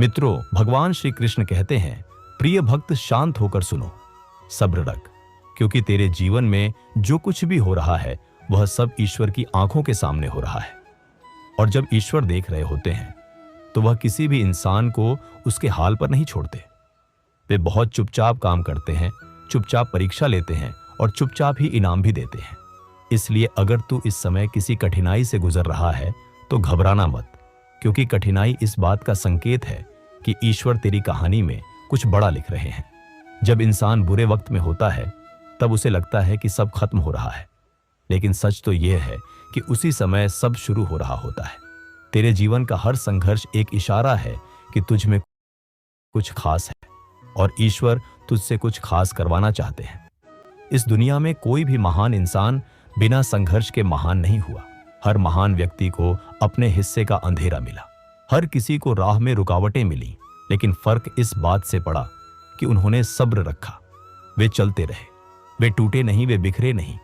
मित्रों, भगवान श्री कृष्ण कहते हैं, प्रिय भक्त शांत होकर सुनो, सब्र रख, क्योंकि तेरे जीवन में जो कुछ भी हो रहा है वह सब ईश्वर की आंखों के सामने हो रहा है। और जब ईश्वर देख रहे होते हैं तो वह किसी भी इंसान को उसके हाल पर नहीं छोड़ते। वे बहुत चुपचाप काम करते हैं, चुपचाप परीक्षा लेते हैं और चुपचाप ही इनाम भी देते हैं। इसलिए अगर तू इस समय किसी कठिनाई से गुजर रहा है तो घबराना मत, क्योंकि कठिनाई इस बात का संकेत है कि ईश्वर तेरी कहानी में कुछ बड़ा लिख रहे हैं। जब इंसान बुरे वक्त में होता है तब उसे लगता है कि सब खत्म हो रहा है, लेकिन सच तो यह है कि उसी समय सब शुरू हो रहा होता है। तेरे जीवन का हर संघर्ष एक इशारा है कि तुझ में कुछ खास है और ईश्वर तुझसे कुछ खास करवाना चाहते हैं। इस दुनिया में कोई भी महान इंसान बिना संघर्ष के महान नहीं हुआ। हर महान व्यक्ति को अपने हिस्से का अंधेरा मिला, हर किसी को राह में रुकावटें मिली, लेकिन फर्क इस बात से पड़ा कि उन्होंने सब्र रखा। वे चलते रहे, वे टूटे नहीं, वे बिखरे नहीं।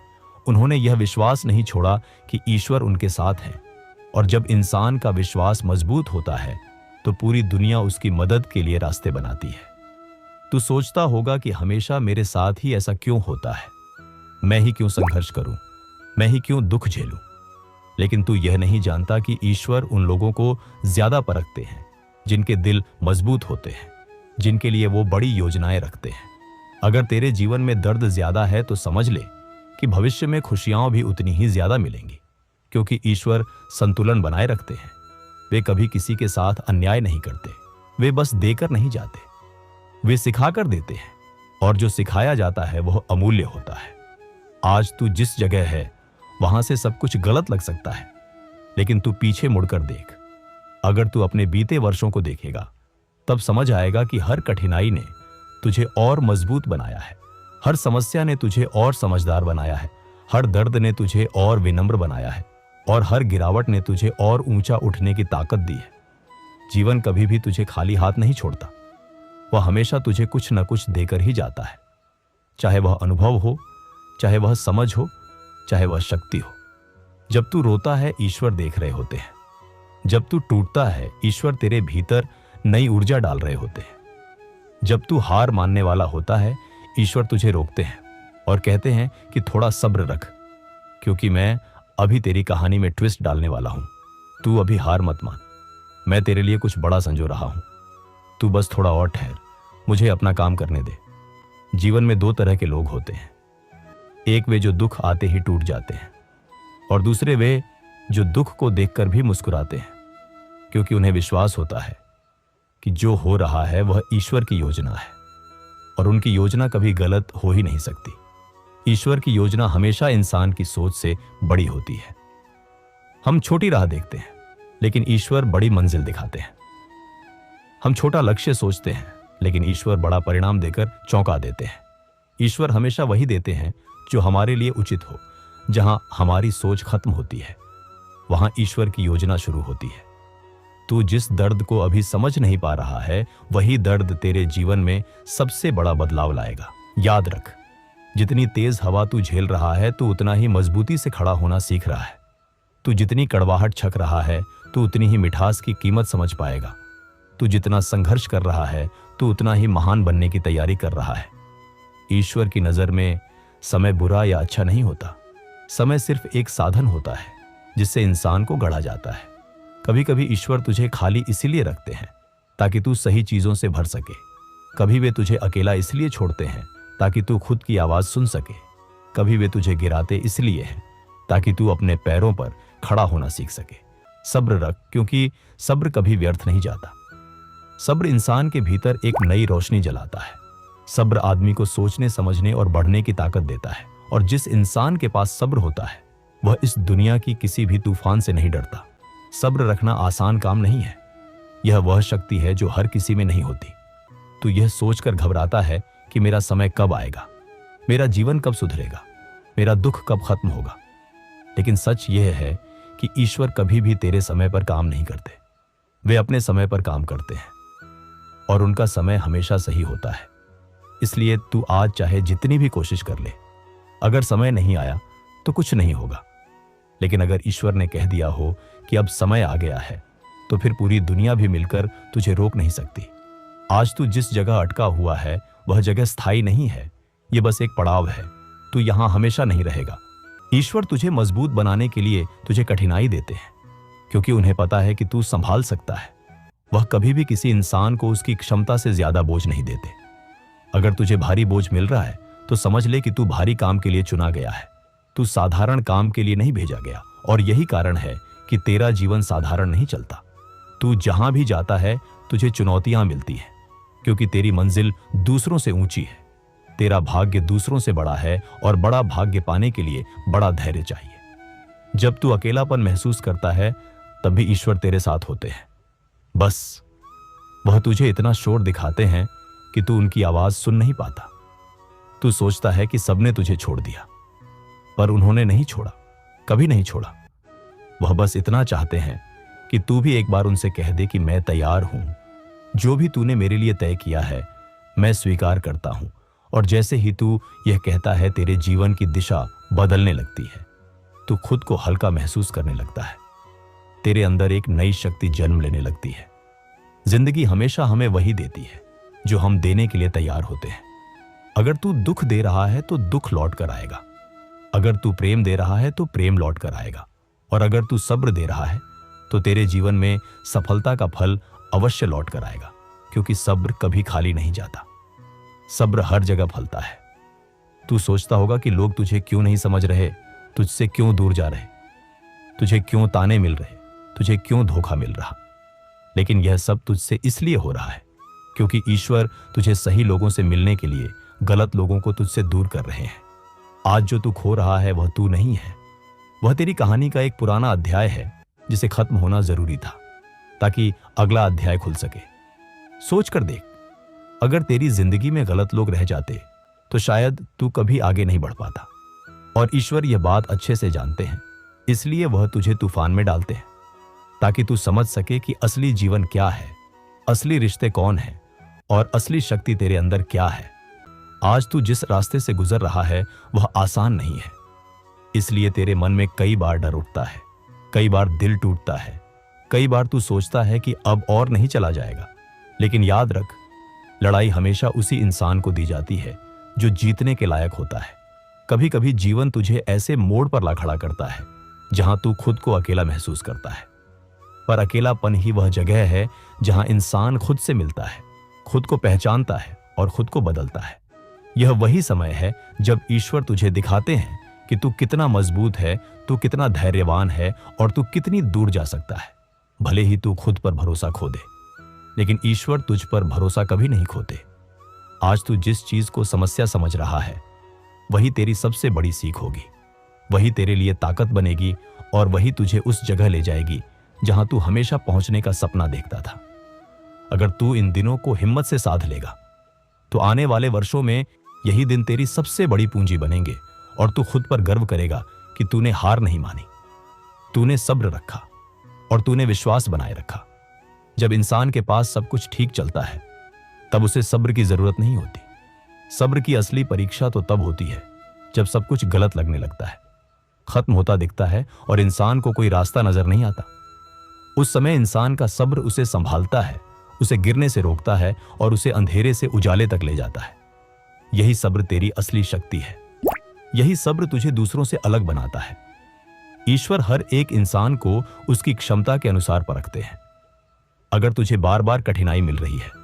उन्होंने यह विश्वास नहीं छोड़ा कि ईश्वर उनके साथ है। और जब इंसान का विश्वास मजबूत होता है तो पूरी दुनिया उसकी मदद के लिए रास्ते बनाती है। तू सोचता होगा कि हमेशा मेरे साथ ही ऐसा क्यों होता है, मैं ही क्यों संघर्ष करूं, मैं ही क्यों दुख झेलूं। लेकिन तू यह नहीं जानता कि ईश्वर उन लोगों को ज्यादा परखते हैं जिनके दिल मजबूत होते हैं, जिनके लिए वो बड़ी योजनाएं रखते हैं। अगर तेरे जीवन में दर्द ज्यादा है तो समझ ले कि भविष्य में खुशियां भी उतनी ही ज्यादा मिलेंगी, क्योंकि ईश्वर संतुलन बनाए रखते हैं। वे कभी किसी के साथ अन्याय नहीं करते। वे बस देकर नहीं जाते, वे सिखाकर देते हैं, और जो सिखाया जाता है वह अमूल्य होता है। आज तू जिस जगह है वहां से सब कुछ गलत लग सकता है, लेकिन तू पीछे मुड़कर देख। अगर तू अपने बीते वर्षों को देखेगा तब समझ आएगा कि हर कठिनाई ने तुझे और मजबूत बनाया है, हर समस्या ने तुझे और समझदार बनाया है, हर दर्द ने तुझे और विनम्र बनाया है, और हर गिरावट ने तुझे और ऊंचा उठने की ताकत दी है। जीवन कभी भी तुझे खाली हाथ नहीं छोड़ता, वह हमेशा तुझे कुछ न कुछ देकर ही जाता है। चाहे वह अनुभव हो, चाहे वह समझ हो, चाहे वह शक्ति हो। जब तू रोता है ईश्वर देख रहे होते हैं, जब तू टूटता है ईश्वर तेरे भीतर नई ऊर्जा डाल रहे होते हैं। जब तू हार मानने वाला होता है ईश्वर तुझे रोकते हैं और कहते हैं कि थोड़ा सब्र रख, क्योंकि मैं अभी तेरी कहानी में ट्विस्ट डालने वाला हूं। तू अभी हार मत मान, मैं तेरे लिए कुछ बड़ा संजो रहा हूं। तू बस थोड़ा और ठहर, मुझे अपना काम करने दे। जीवन में दो तरह के लोग होते हैं, एक वे जो दुख आते ही टूट जाते हैं, और दूसरे वे जो दुख को देखकर भी मुस्कुराते हैं, क्योंकि उन्हें विश्वास होता है कि जो हो रहा है वह ईश्वर की योजना है, और उनकी योजना कभी गलत हो ही नहीं सकती। ईश्वर की योजना हमेशा इंसान की सोच से बड़ी होती है। हम छोटी राह देखते हैं, लेकिन ईश्वर बड़ी मंजिल दिखाते हैं। हम छोटा लक्ष्य सोचते हैं, लेकिन ईश्वर बड़ा परिणाम देकर चौंका देते हैं। ईश्वर हमेशा वही देते हैं जो हमारे लिए उचित हो। जहां हमारी सोच खत्म होती है वहां ईश्वर की योजना शुरू होती है। तू जिस दर्द को अभी समझ नहीं पा रहा है वही दर्द तेरे जीवन में सबसे बड़ा बदलाव लाएगा। याद रख, जितनी तेज हवा तू झेल रहा है तू उतना ही मजबूती से खड़ा होना सीख रहा है। तू जितनी कड़वाहट छक रहा है तू उतनी ही मिठास की कीमत समझ पाएगा। तू जितना संघर्ष कर रहा है तू उतना ही महान बनने की तैयारी कर रहा है। ईश्वर की नजर में समय बुरा या अच्छा नहीं होता। समय सिर्फ एक साधन होता है जिससे इंसान को गढ़ा जाता है। कभी कभी ईश्वर तुझे खाली इसीलिए रखते हैं ताकि तू सही चीजों से भर सके। कभी वे तुझे अकेला इसलिए छोड़ते हैं ताकि तू खुद की आवाज सुन सके। कभी वे तुझे गिराते इसलिए हैं ताकि तू अपने पैरों पर खड़ा होना सीख सके। सब्र रख, क्योंकि सब्र कभी व्यर्थ नहीं जाता। सब्र इंसान के भीतर एक नई रोशनी जलाता है। सब्र आदमी को सोचने, समझने और बढ़ने की ताकत देता है। और जिस इंसान के पास सब्र होता है वह इस दुनिया की किसी भी तूफान से नहीं डरता। सब्र रखना आसान काम नहीं है। यह वह शक्ति है जो हर किसी में नहीं होती। तू यह सोचकर घबराता है कि मेरा समय कब आएगा, मेरा जीवन कब सुधरेगा, मेरा दुख कब खत्म होगा। लेकिन सच यह है कि ईश्वर कभी भी तेरे समय पर काम नहीं करते। वे अपने समय पर काम करते हैं और उनका समय हमेशा सही होता है। इसलिए तू आज चाहे जितनी भी कोशिश कर ले, अगर समय नहीं आया तो कुछ नहीं होगा। लेकिन अगर ईश्वर ने कह दिया हो कि अब समय आ गया है तो फिर पूरी दुनिया भी मिलकर तुझे रोक नहीं सकती। आज तू जिस जगह अटका हुआ है वह जगह स्थायी नहीं है, ये बस एक पड़ाव है। तू यहां हमेशा नहीं रहेगा। ईश्वर तुझे मजबूत बनाने के लिए तुझे कठिनाई देते हैं, क्योंकि उन्हें पता है कि तू संभाल सकता है। वह कभी भी किसी इंसान को उसकी क्षमता से ज्यादा बोझ नहीं देते। अगर तुझे भारी बोझ मिल रहा है तो समझ ले कि तू भारी काम के लिए चुना गया है। तू साधारण काम के लिए नहीं भेजा गया, और यही कारण है कि तेरा जीवन साधारण नहीं चलता। तू जहां भी जाता है तुझे चुनौतियां मिलती हैं, क्योंकि तेरी मंजिल दूसरों से ऊंची है। तेरा भाग्य दूसरों से बड़ा है, और बड़ा भाग्य पाने के लिए बड़ा धैर्य चाहिए। जब तू अकेलापन महसूस करता है तब भी ईश्वर तेरे साथ होते हैं। बस वह तुझे इतना शोर दिखाते हैं कि तू उनकी आवाज सुन नहीं पाता। तू सोचता है कि सबने तुझे छोड़ दिया, पर उन्होंने नहीं छोड़ा, कभी नहीं छोड़ा। वह बस इतना चाहते हैं कि तू भी एक बार उनसे कह दे कि मैं तैयार हूं, जो भी तूने मेरे लिए तय किया है मैं स्वीकार करता हूं। और जैसे ही तू यह कहता है तेरे जीवन की दिशा बदलने लगती है। तू खुद को हल्का महसूस करने लगता है। तेरे अंदर एक नई शक्ति जन्म लेने लगती है। जिंदगी हमेशा हमें वही देती है जो हम देने के लिए तैयार होते हैं। अगर तू दुख दे रहा है तो दुख लौट कर आएगा। अगर तू प्रेम दे रहा है तो प्रेम लौट कर आएगा। और अगर तू सब्र दे रहा है तो तेरे जीवन में सफलता का फल अवश्य लौट कर आएगा, क्योंकि सब्र कभी खाली नहीं जाता। सब्र हर जगह फलता है। तू सोचता होगा कि लोग तुझे क्यों नहीं समझ रहे, तुझसे क्यों दूर जा रहे, तुझे क्यों ताने मिल रहे, तुझे क्यों धोखा मिल रहा। लेकिन यह सब तुझसे इसलिए हो रहा है क्योंकि ईश्वर तुझे सही लोगों से मिलने के लिए गलत लोगों को तुझसे दूर कर रहे हैं। आज जो तू खो रहा है वह तू नहीं है। वह तेरी कहानी का एक पुराना अध्याय है जिसे खत्म होना जरूरी था, ताकि अगला अध्याय खुल सके। सोच कर देख, अगर तेरी जिंदगी में गलत लोग रह जाते तो शायद तू कभी आगे नहीं बढ़ पाता। और ईश्वर यह बात अच्छे से जानते हैं, इसलिए वह तुझे तूफान में डालते हैं, ताकि तू समझ सके कि असली जीवन क्या है, असली रिश्ते कौन है, और असली शक्ति तेरे अंदर क्या है। आज तू जिस रास्ते से गुजर रहा है वह आसान नहीं है, इसलिए तेरे मन में कई बार डर उठता है, कई बार दिल टूटता है, कई बार तू सोचता है कि अब और नहीं चला जाएगा। लेकिन याद रख, लड़ाई हमेशा उसी इंसान को दी जाती है जो जीतने के लायक होता है। कभी कभी जीवन तुझे ऐसे मोड़ पर ला खड़ा करता है जहां तू खुद को अकेला महसूस करता है, पर अकेलापन ही वह जगह है जहां इंसान खुद से मिलता है, खुद को पहचानता है और खुद को बदलता है। यह वही समय है जब ईश्वर तुझे दिखाते हैं कि तू कितना मजबूत है, तू कितना धैर्यवान है, और तू कितनी दूर जा सकता है। भले ही तू खुद पर भरोसा खो दे, लेकिन ईश्वर तुझ पर भरोसा कभी नहीं खोते। आज तू जिस चीज को समस्या समझ रहा है वही तेरी सबसे बड़ी सीख होगी, वही तेरे लिए ताकत बनेगी, और वही तुझे उस जगह ले जाएगी जहां तू हमेशा पहुंचने का सपना देखता था। अगर तू इन दिनों को हिम्मत से साध लेगा तो आने वाले वर्षों में यही दिन तेरी सबसे बड़ी पूंजी बनेंगे, और तू खुद पर गर्व करेगा कि तूने हार नहीं मानी, तूने सब्र रखा और तूने विश्वास बनाए रखा। जब इंसान के पास सब कुछ ठीक चलता है तब उसे सब्र की जरूरत नहीं होती। सब्र की असली परीक्षा तो तब होती है जब सब कुछ गलत लगने लगता है, खत्म होता दिखता है और इंसान को कोई रास्ता नजर नहीं आता। उस समय इंसान का सब्र उसे संभालता है, उसे गिरने से रोकता है और उसे अंधेरे से उजाले तक ले जाता है। यही सब्र तेरी असली शक्ति है। यही सब्र तुझे दूसरों से अलग बनाता है। ईश्वर हर एक इंसान को उसकी क्षमता के अनुसार परखते हैं। अगर तुझे बार बार कठिनाई मिल रही है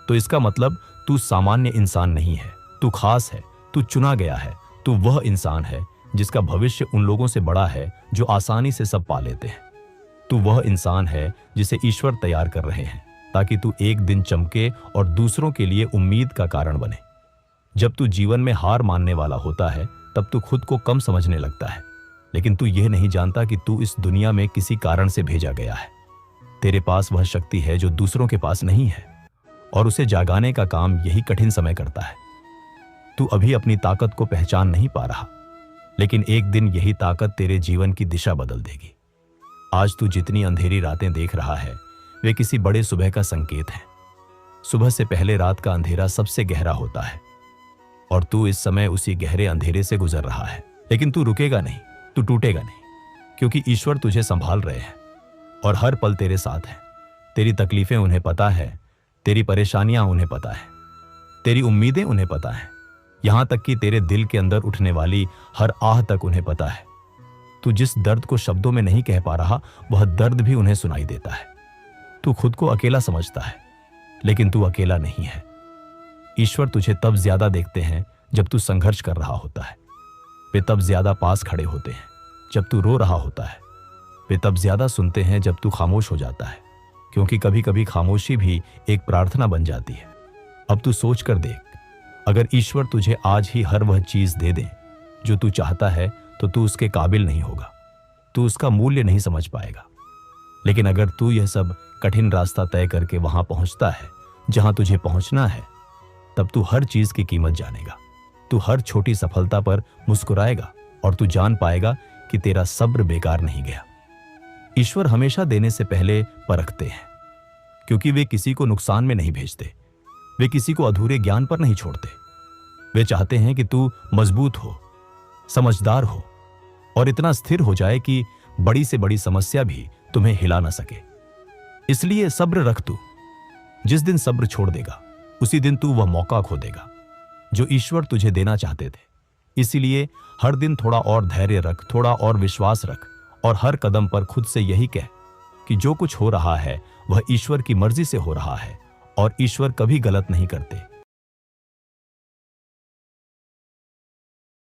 तो इसका मतलब तू सामान्य इंसान नहीं है, तू खास है, तू चुना गया है। तू वह इंसान है जिसका भविष्य उन लोगों से बड़ा है जो आसानी से सब पा लेते हैं। तू वह इंसान है जिसे ईश्वर तैयार कर रहे हैं ताकि तू एक दिन चमके और दूसरों के लिए उम्मीद का कारण बने। जब तू जीवन में हार मानने वाला होता है तब तू खुद को कम समझने लगता है, लेकिन तू यह नहीं जानता कि तू इस दुनिया में किसी कारण से भेजा गया है। तेरे पास वह शक्ति है जो दूसरों के पास नहीं है, और उसे जागाने का काम यही कठिन समय करता है। तू अभी अपनी ताकत को पहचान नहीं पा रहा, लेकिन एक दिन यही ताकत तेरे जीवन की दिशा बदल देगी। आज तू जितनी अंधेरी रातें देख रहा है वे किसी बड़े सुबह का संकेत है। सुबह से पहले रात का अंधेरा सबसे गहरा होता है, और तू इस समय उसी गहरे अंधेरे से गुजर रहा है। लेकिन तू रुकेगा नहीं, तू टूटेगा नहीं, क्योंकि ईश्वर तुझे संभाल रहे हैं और हर पल तेरे साथ है। तेरी तकलीफें उन्हें पता है, तेरी परेशानियां उन्हें पता है, तेरी उम्मीदें उन्हें पता है, यहां तक कि तेरे दिल के अंदर उठने वाली हर आह तक उन्हें पता है। तू जिस दर्द को शब्दों में नहीं कह पा रहा, वह दर्द भी उन्हें सुनाई देता है। तू खुद को अकेला समझता है, लेकिन तू अकेला नहीं है। ईश्वर तुझे तब ज्यादा देखते हैं जब तू संघर्ष कर रहा होता है। वे तब ज्यादा पास खड़े होते हैं जब तू रो रहा होता है। वे तब ज्यादा सुनते हैं जब तू खामोश हो जाता है, क्योंकि कभी कभी खामोशी भी एक प्रार्थना बन जाती है। अब तू सोच कर देख, अगर ईश्वर तुझे आज ही हर वह चीज दे दे जो तू चाहता है, तो तू उसके काबिल नहीं होगा, तू उसका मूल्य नहीं समझ पाएगा। लेकिन अगर तू यह सब कठिन रास्ता तय करके वहां पहुंचता है जहां तुझे पहुंचना है, तब तू हर चीज की कीमत जानेगा। तू हर छोटी सफलता पर मुस्कुराएगा और तू जान पाएगा कि तेरा सब्र बेकार नहीं गया। ईश्वर हमेशा देने से पहले परखते हैं, क्योंकि वे किसी को नुकसान में नहीं भेजते। वे किसी को अधूरे ज्ञान पर नहीं छोड़ते। वे चाहते हैं कि तू मजबूत हो, समझदार हो और इतना स्थिर हो जाए कि बड़ी से बड़ी समस्या भी तुम्हें हिला ना सके। इसलिए सब्र रख। तू जिस दिन सब्र छोड़ देगा, उसी दिन तू वह मौका खो देगा जो ईश्वर तुझे देना चाहते थे। इसीलिए हर दिन थोड़ा और धैर्य रख, थोड़ा और विश्वास रख और हर कदम पर खुद से यही कह कि जो कुछ हो रहा है वह ईश्वर की मर्जी से हो रहा है और ईश्वर कभी गलत नहीं करते।